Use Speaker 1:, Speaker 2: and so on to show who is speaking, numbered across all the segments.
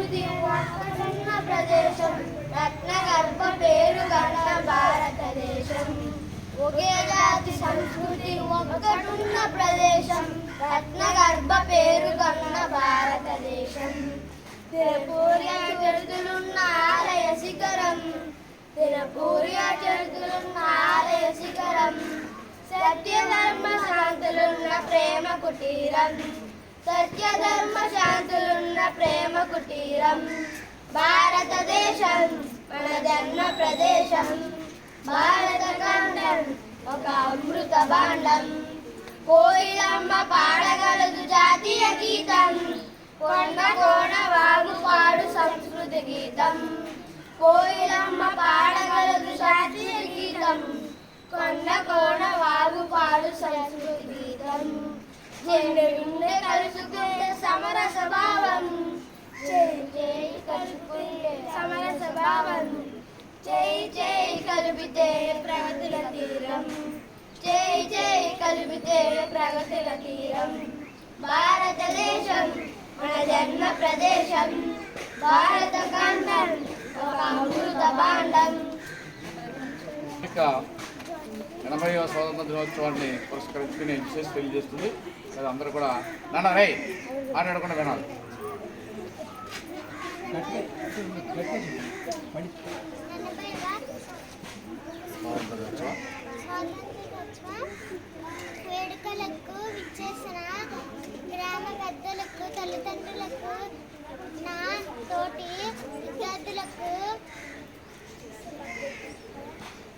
Speaker 1: సంస్కృతి ఒక్కటున్న ప్రదేశం రత్న గర్భ పేరుగన్న భారతదేశం. ఒకే జాతి సంస్కృతి ఒక్కటున్న ప్రదేశం రత్న గర్భ పేరుగన్న భారతదేశం. తిరుపూర్య చరితులున్న ఆలయ శిఖరం, తిరుపూర్య చరితులున్న ఆలయ శిఖరం, సత్యధర్మ శాంతులున్న ప్రేమ కుటీరం, సత్యధర్మ శాంతులున్న ప్రేమ కుటీరం. భారతదేశం మన జన్మ ప్రదేశం, భారత ఖండం ఒక అమృత భాండం. కోయిలమ్మ పాడగలదు జాతీయ గీతం, కొండ కోణ వాగు పాడు సంస్కృతి గీతం. కోయిలమ్మ పాడగలదు జాతీయ గీతం, కొండ కోణ వాగు పాడు సంస్కృతి గీతం. గుండె కలుసుకుంటే సమరస భావం, చేయి కలుపుకుంటే సమరస భావం. చేయి కలిపితే ప్రగతుల తీరం, చేయి కలిపితే ప్రగతుల తీరం. భారతదేశం మన జన్మ ప్రదేశం, భారత ఖండం ఒక అమృత భాండం.
Speaker 2: 80వ స్వాతంత్ర దినోత్సవాన్ని పురస్కరించుకుని విశేష తెలియజేస్తుంది. అది అందరూ కూడా నాన్న రే మాట్లాడకుండా వినాలి.
Speaker 3: వేడుకలకు విచ్చేసిన గ్రామ పెద్దలకు, తల్లిదండ్రులకు, నా తోటి విద్యార్థులకు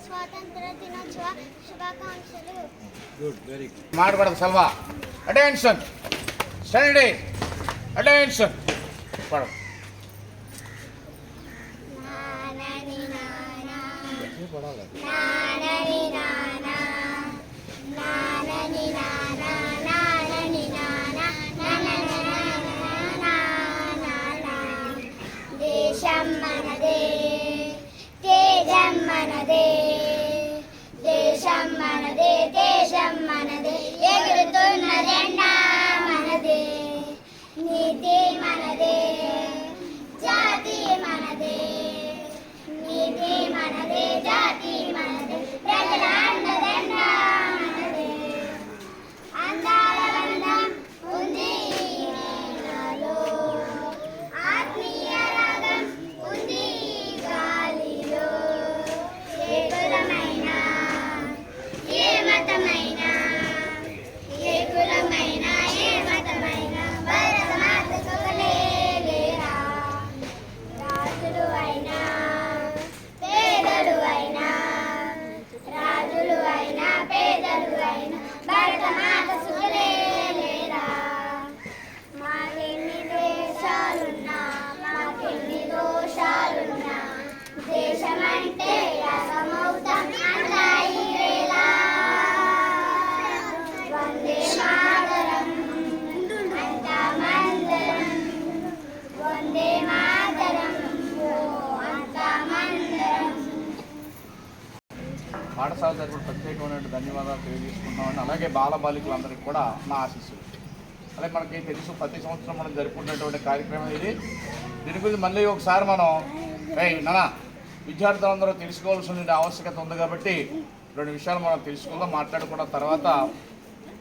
Speaker 3: స్వాతంత్ర దినోత్సవ శుభాకాంక్షలు.
Speaker 2: మాట్లాడదు సల్వా. అటెన్షన్ స్టడీ అటెన్షన్ పడదు.
Speaker 3: దేశం మనదే, తేజం మనదే, దేశం మనదే, దేశం మనదే, ఎగురుతున్న జెండా మనదే, నీతి మనదే, జాతి మనదే, నీతి మనదే, జాతి మనదే, ప్రజల అండదండ మనదే. అందాల బంధం ఉంది నాలో, ఆత్మీయ రాగం ఉంది గాలిలో. ఏ కులమైనా, ఏ మతమైనా, ఏ కులమైనా, ఏ మతమైనా, భారత మాత సొగలే లేరా. రాజులు అయినా, పేదలు అయినా, రాజులు అయినా, పేదలు అయినా, భారత మాత సొగలే లేరా. మాకెన్ని దేశాలున్నా, మాకెన్ని దోషాలున్నా, దేశమంటే రసమౌతం అంతా ఈ వేళ. వందే మాతరం అంతా మందరం, వందే మాతరం ఓ అంతా మందరం.
Speaker 2: పాఠశాల తరపున ప్రత్యేకమైన ధన్యవాదాలు తెలియజేసుకుంటామని, అలాగే బాలబాలికలందరికీ కూడా నా ఆశీస్సులు. అలాగే మనకి తెలుసు ప్రతి సంవత్సరం మనం జరుపుకునేటువంటి కార్యక్రమం ఇది. దీని గురించి మళ్ళీ ఒకసారి మనం నాన్న విద్యార్థులందరూ తెలుసుకోవాల్సిన ఆవశ్యకత ఉంది కాబట్టి 2 విషయాలు మనం తెలుసుకుందాం, మాట్లాడుకున్న తర్వాత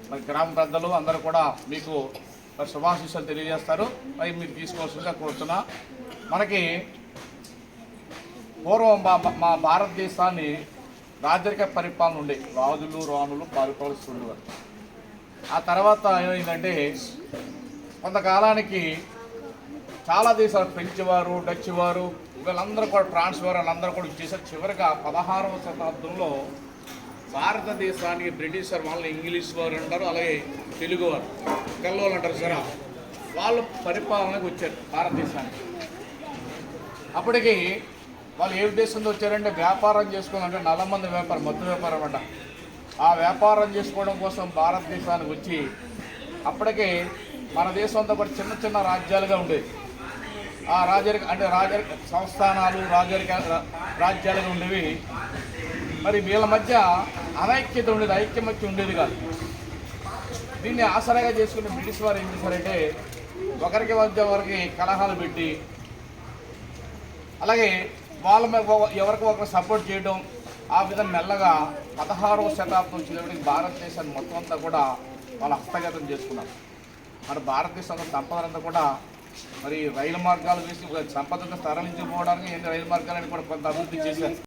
Speaker 2: మరి గ్రామ పెద్దలు అందరూ కూడా మీకు మరి శుభాశీస్సులు తెలియజేస్తారు. మరి మీరు తీసుకోవాల్సిందిగా కోరుతున్నా. మనకి పూర్వం మా భారతదేశాన్ని రాజరిక పరిపాలన ఉండే, రాజులు రాణులు పరిపాలిస్తుండేవారు. ఆ తర్వాత ఏమైందంటే కొంతకాలానికి చాలా దేశాలు ఫ్రెంచ్ వారు, డచ్ వారు, వీళ్ళందరూ కూడా ఫ్రాన్స్ వారు వాళ్ళందరూ కూడా ఇచ్చేసారు. చివరిగా 16వ శతాబ్దంలో భారతదేశానికి బ్రిటిష్ వారు, వాళ్ళని ఇంగ్లీష్ వారు అంటారు, అలాగే తెలుగు వారు, కల్లోలు అంటారు సరే, వాళ్ళు పరిపాలనకు వచ్చారు భారతదేశానికి. అప్పటికి వాళ్ళు ఏ ఉద్దేశంతో వచ్చారంటే వ్యాపారం చేసుకోవాలంటే నల్లమంది వ్యాపారం, మత్తు వ్యాపారం అంట. ఆ వ్యాపారం చేసుకోవడం కోసం భారతదేశానికి వచ్చి అప్పటికే మన దేశంతో పాటు చిన్న చిన్న రాజ్యాలుగా ఉండేది. ఆ రాజరిక సంస్థానాలు రాజ్యాలుగా ఉండేవి. మరి వీళ్ళ మధ్య అనైక్యత ఉండేది, ఐక్యమత్యం ఉండేది కాదు. దీన్ని ఆసరాగా చేసుకుని బ్రిటిష్ వారు ఏం చేశారంటే ఒకరికి మధ్య ఒకరికి కలహాలు పెట్టి అలాగే వాళ్ళ ఎవరికి ఒకరు సపోర్ట్ చేయడం, ఆ విధంగా మెల్లగా 16వ శతాబ్దం వచ్చేటప్పటికి భారతదేశాన్ని మొత్తం అంతా కూడా వాళ్ళు హస్తగతం చేసుకున్నారు. మన భారతదేశంలో సంపదలంతా కూడా మరి రైలు మార్గాలు వేసి సంపదను తరలించిపోవడానికి రైలు మార్గాలని కూడా కొంత అభివృద్ధి చేశారు.